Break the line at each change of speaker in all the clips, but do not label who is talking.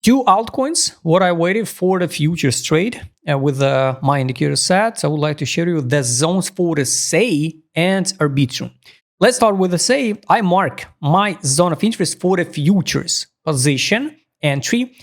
Two altcoins, what I waited for the futures trade with my indicator set. I would like to show you the zones for the SEI and Arbitrum. Let's start with the SEI. I mark my zone of interest for the futures position entry.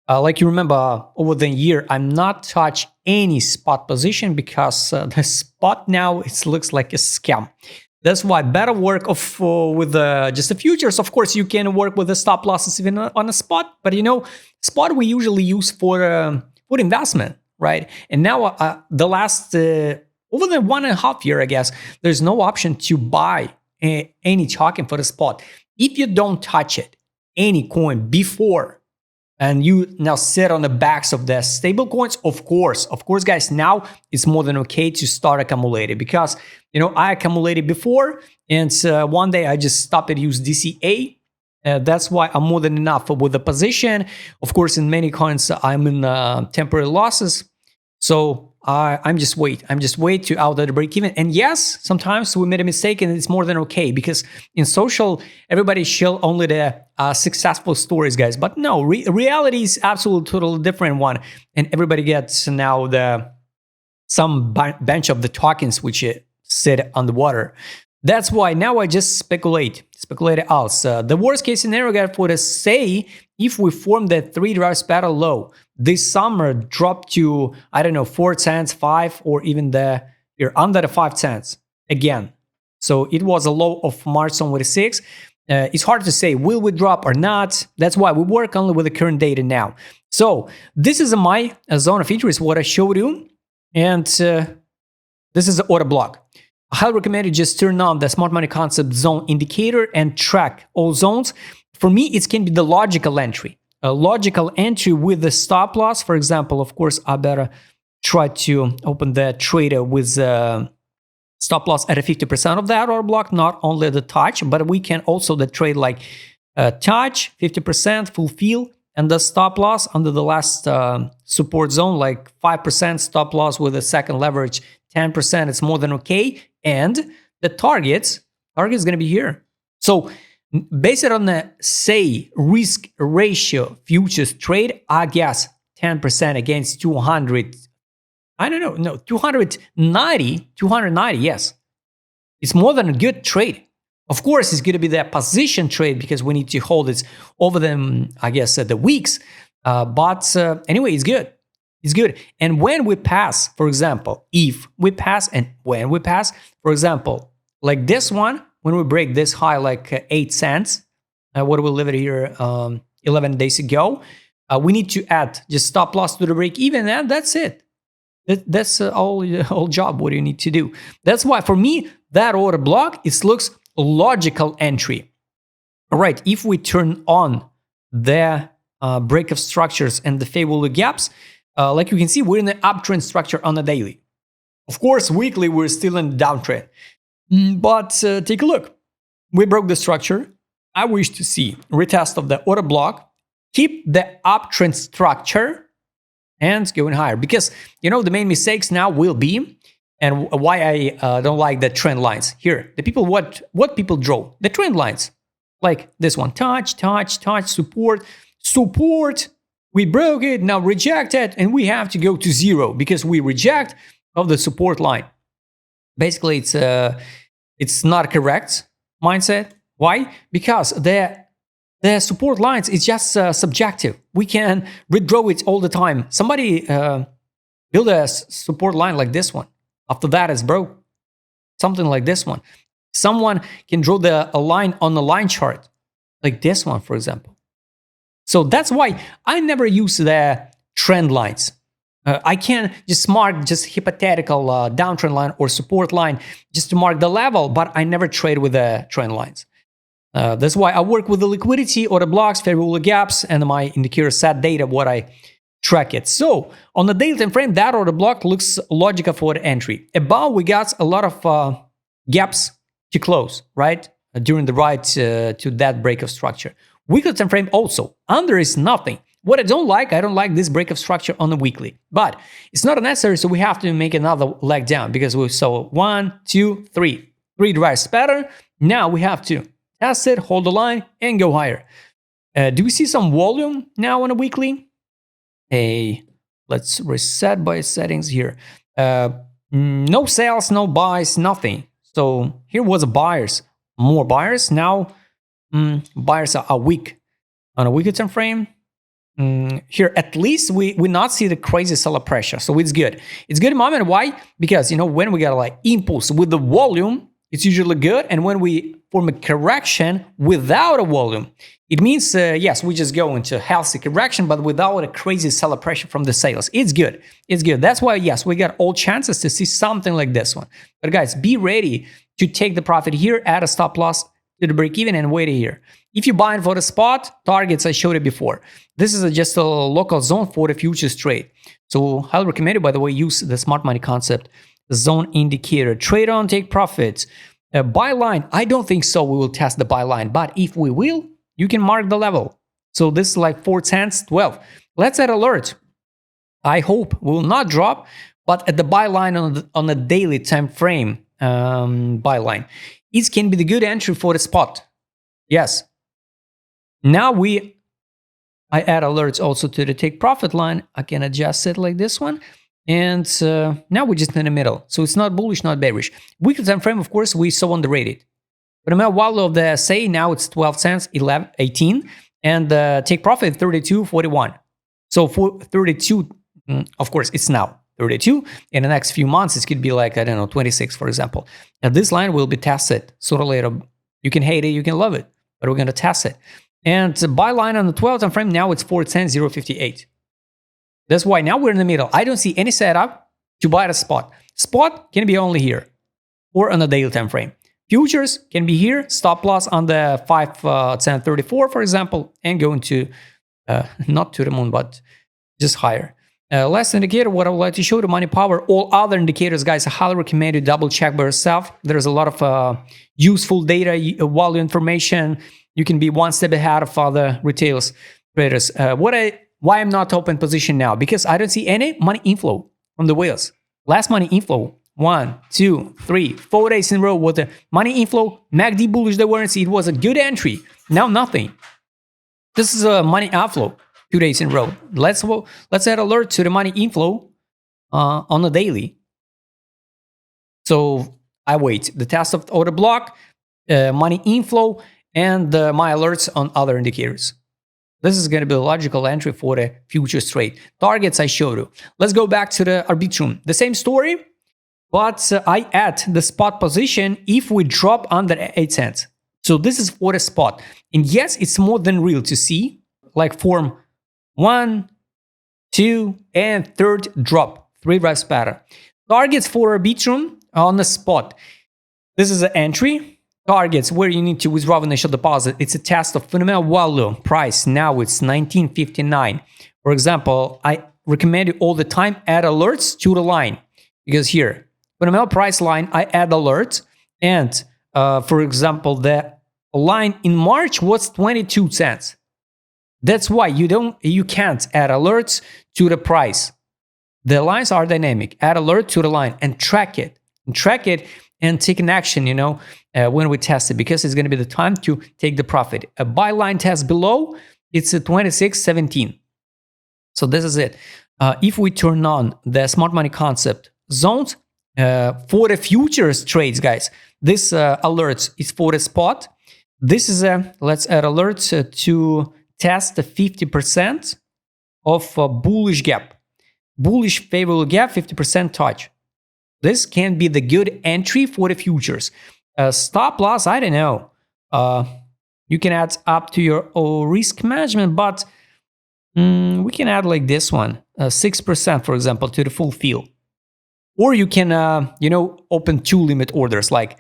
Like you remember, over the year, I'm not touch any spot position because the spot now, it looks like a scam. That's why better work with just the futures. Of course, you can work with the stop losses even on a spot, but spot we usually use for investment, right? And now the last over the 1.5 years, I guess, there's no option to buy any token for the spot. If you don't touch it, any coin before, and you now sit on the backs of the stable coins, of course, guys, now it's more than okay to start accumulating because, I accumulated before and one day I just stopped at USDCA. That's why I'm more than enough with the position. Of course, in many coins, I'm in temporary losses. So I'm just wait to out at the break even. And yes, sometimes we made a mistake and it's more than okay because in social, everybody show only the successful stories, guys. But no, reality is absolutely totally different one. And everybody gets now some bunch of the tokens which sit on the water. That's why now I just speculate else. The worst case scenario guys, for the SEI, if we form the 3 drives pattern low, this summer dropped to, I don't know, 4 cents, 5, or even you're under the 5 cents again. So it was a low of March 26. It's hard to say, will we drop or not? That's why we work only with the current data now. So this is my zone of interest, what I showed you. And this is the order block. I highly recommend you just turn on the Smart Money Concept zone indicator and track all zones. For me, it can be the logical entry. A logical entry with the stop loss. For example, of course, I better try to open the trader with stop loss at a 50% of that order block, not only the touch, but we can also the trade like touch, 50%, fulfill, and the stop loss under the last support zone, like 5% stop loss with a second leverage, 10%, it's more than okay. And the target's going to be here. So based on the SEI risk ratio futures trade, I guess 10% against 200. I don't know. No, 290, yes. It's more than a good trade. Of course, it's going to be that position trade because we need to hold it over them, I guess, the weeks. But anyway, it's good. It's good. And when we pass, for example, if we pass and when we pass, for example, like this one, when we break this high, like 8 cents, what we live it here 11 days ago, we need to add just stop loss to the break even, and that's it. That's all job what you need to do. That's why for me, that order block, it looks logical entry. All right, if we turn on the break of structures and the favorable gaps, like you can see, we're in the uptrend structure on the daily. Of course, weekly, we're still in the downtrend. But take a look. We broke the structure. I wish to see retest of the order block, keep the uptrend structure, and going higher. Because, the main mistakes now will be, and why I don't like the trend lines. Here, the people, what people draw? The trend lines. Like this one, touch, support. We broke it, now reject it, and we have to go to 0 because we reject of the support line. Basically, it's not correct mindset. Why? Because the support lines is just subjective. We can redraw it all the time. Somebody build a support line like this one. After that, it's broke. Something like this one. Someone can draw a line on the line chart, like this one, for example. So that's why I never use the trend lines. I can just mark just hypothetical downtrend line or support line just to mark the level, but I never trade with the trend lines. That's why I work with the liquidity, order blocks, favorable gaps, and my indicator set data, what I track it. So on the daily time frame, that order block looks logical for the entry. Above, we got a lot of gaps to close, right? During the ride to that break of structure. Weekly time frame also. Under is nothing. What I don't like this break of structure on the weekly. But it's not necessary, so we have to make another leg down because we saw 1, 2, 3. 3 drives pattern. Now we have to test it, hold the line, and go higher. Do we see some volume now on a weekly? Hey, let's reset by settings here. No sales, no buys, nothing. So here was buyers, more buyers. Now buyers are weak on a weekly time frame. Here at least we not see the crazy seller pressure, so it's good. It's good moment. Why? Because when we got like impulse with the volume, it's usually good, and when we form a correction without a volume, it means yes, we just go into healthy correction, but without a crazy seller pressure from the sales. It's good. It's good. That's why yes, we got all chances to see something like this one. But guys, be ready to take the profit here, add a stop loss to the break even, and wait here. If you're buying for the spot targets, I showed it before. This is just a local zone for the futures trade. So highly recommend it. By the way, use the smart money concept, the zone indicator, trade on, take profits. Buy line, I don't think so. We will test the buy line, but if we will, you can mark the level. So this is like 4 cents, 12. Let's add alert. I hope will not drop, but at the buy line on the daily time frame, buy line, it can be the good entry for the spot. Yes. Now I add alerts also to the take profit line. I can adjust it like this one. And now we're just in the middle. So it's not bullish, not bearish. Weekly time frame, of course, we so underrated. But the value of the SEI now it's 12 cents, 11, 18. And take profit 32.41. So for 32, of course, it's now 32. In the next few months, it could be like, I don't know, 26, for example. Now this line will be tested sooner or later. You can hate it, you can love it, but we're going to test it. And the buy line on the 12 time frame, now it's 410, 058. That's why now we're in the middle. I don't see any setup to buy at a spot. Spot can be only here or on the daily time frame. Futures can be here, stop loss on the 510.34, for example, and going to, not to the moon, but just higher. Last indicator, what I would like to show, the money power. All other indicators, guys, I highly recommend you double check by yourself. There's a lot of useful data, value information. You can be one step ahead of other retailers, traders. Why I'm not open position now? Because I don't see any money inflow from the whales. Last money inflow, 1, 2, 3, 4 days in a row with the money inflow, MACD bullish divergence. It was a good entry. Now nothing. This is a money outflow 2 days in a row. Let's add alert to the money inflow on the daily. So I wait the test of order block, money inflow, and my alerts on other indicators. This is going to be a logical entry for the futures trade. Targets I showed you. Let's go back to the Arbitrum. The same story, but I add the spot position if we drop under 8 cents. So this is for the spot. And yes, it's more than real to see, like form 1, 2, and third drop, 3 drives pattern. Targets for Arbitrum on the spot. This is an entry. Targets where you need to withdraw initial deposit. It's a test of fundamental value price. Now it's 19.59. For example, I recommend you all the time add alerts to the line, because here fundamental price line I add alerts, and for example the line in March was 22 cents. That's why you can't add alerts to the price. The lines are dynamic. Add alert to the line and track it. And take an action, when we test it, because it's going to be the time to take the profit. A buy line test below, it's a 26.17. So this is it. If we turn on the smart money concept zones for the futures trades, guys, this alerts is for the spot. This is let's add alerts to test the 50% of a bullish gap, bullish favorable gap, 50% touch. This can be the good entry for the futures. Stop loss, I don't know. You can add up to your risk management, but we can add like this one, 6%, for example, to the full fill. Or you can, open 2 limit orders, like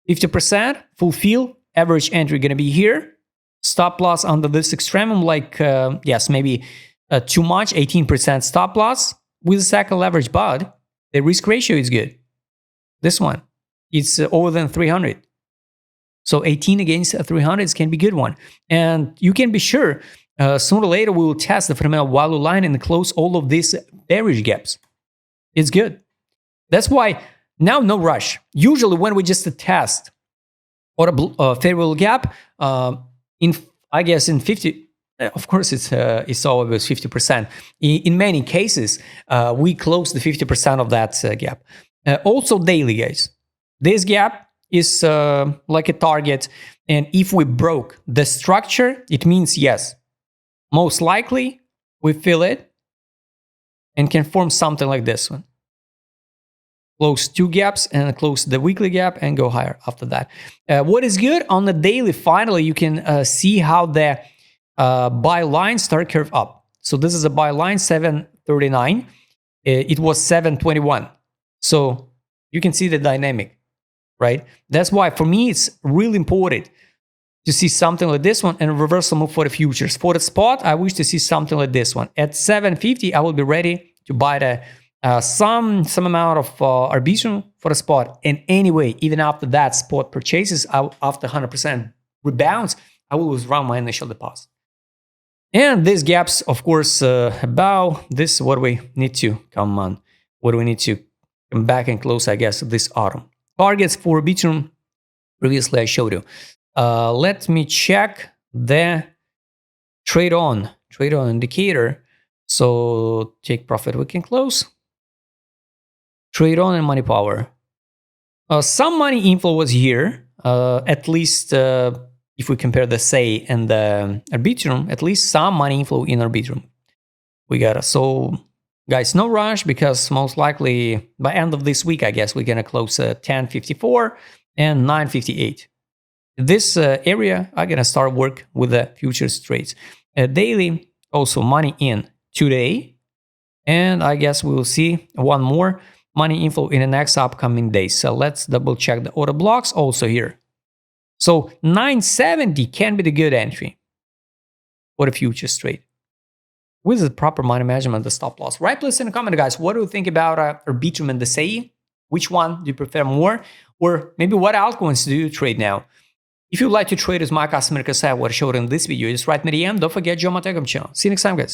50% full fill, average entry going to be here. Stop loss under this extremum, like, yes, maybe too much, 18% stop loss with a second leverage, but the risk ratio is good. This one, it's over than 300. So 18 against 300 can be a good one. And you can be sure sooner or later we will test the fundamental value line and close all of these bearish gaps. It's good. That's why now no rush. Usually when we just test or a favorable gap, in 50 Of course, it's always 50%. In many cases, we close the 50% of that gap. Also daily, guys. This gap is like a target. And if we broke the structure, it means yes, most likely we fill it and can form something like this one. Close 2 gaps and close the weekly gap and go higher after that. What is good on the daily, finally, you can see how the buy line start curve up. So this is a buy line 739. It was 721. So you can see the dynamic, right? That's why for me it's really important to see something like this one and a reversal move for the futures. For the spot, I wish to see something like this one. At 750, I will be ready to buy the some amount of Arbitrum for the spot. And anyway, even after that spot purchases, after 100% rebounds, I will withdraw my initial deposit. And these gaps, of course, about this, what we need to come on. What do we need to come back and close, I guess, this autumn. Targets for Arbitrum, previously I showed you. Let me check the trade on indicator. So take profit, we can close. Trade on and money power. Some money inflow was here, at least if we compare the SEI and the Arbitrum, at least some money inflow in Arbitrum. We got it. So guys, no rush, because most likely by end of this week, I guess we're gonna close 1054 and 958. This area, I'm gonna start work with the futures trades. Daily, also money in today, and I guess we will see one more money inflow in the next upcoming days. So let's double check the order blocks also here. So 970 can be the good entry for the futures trade with the proper money management, the stop loss. Write please in the comment, guys, what do you think about Arbitrum and the SEI? Which one do you prefer more? Or maybe what altcoins do you trade now? If you'd like to trade with my customer, because I what I showed in this video, just write me a DM. Don't forget, join my Telegram channel. See you next time, guys.